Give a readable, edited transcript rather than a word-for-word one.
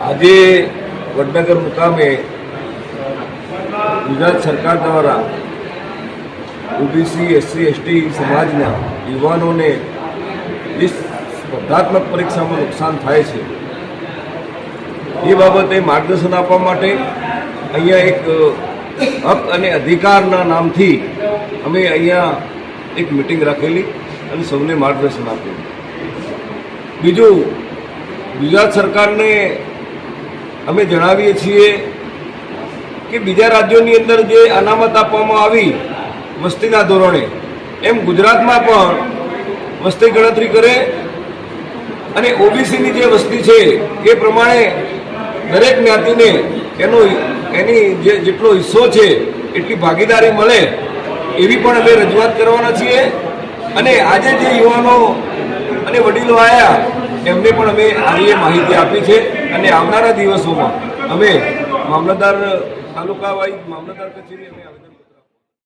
આજે વડનગર મુકામે ગુજરાત સરકાર દ્વારા ઓબીસી એસસી એસટી સમાજના યુવાનોને જે સ્પર્ધાત્મક પરીક્ષામાં નુકસાન થાય છે એ બાબતે માર્ગદર્શન આપવા માટે અહીંયા એક હક અને અધિકારના નામથી અમે અહીંયા એક મિટિંગ રાખેલી અને સૌને માર્ગદર્શન આપેલું. બીજું, ગુજરાત સરકારને અમે જણાવીએ છીએ કે બીજા રાજ્યોની અંદર જે અનામત આપવામાં આવી વસ્તીના ધોરણે, એમ ગુજરાતમાં પણ વસ્તી ગણતરી કરે અને ઓબીસીની જે વસ્તી છે એ પ્રમાણે દરેક જ્ઞાતિને એની જેટલો હિસ્સો છે એટલી ભાગીદારી મળે એવી પણ અમે રજૂઆત કરવાના છીએ. અને આજે જે યુવાનો અને વડીલો આવ્યા એમને પણ અમે આવી માહિતી આપી છે અને આવનારા દિવસોમાં અમે મામલતદાર તાલુકા વાઇઝ મામલતદાર કચેરી અમે આવેદન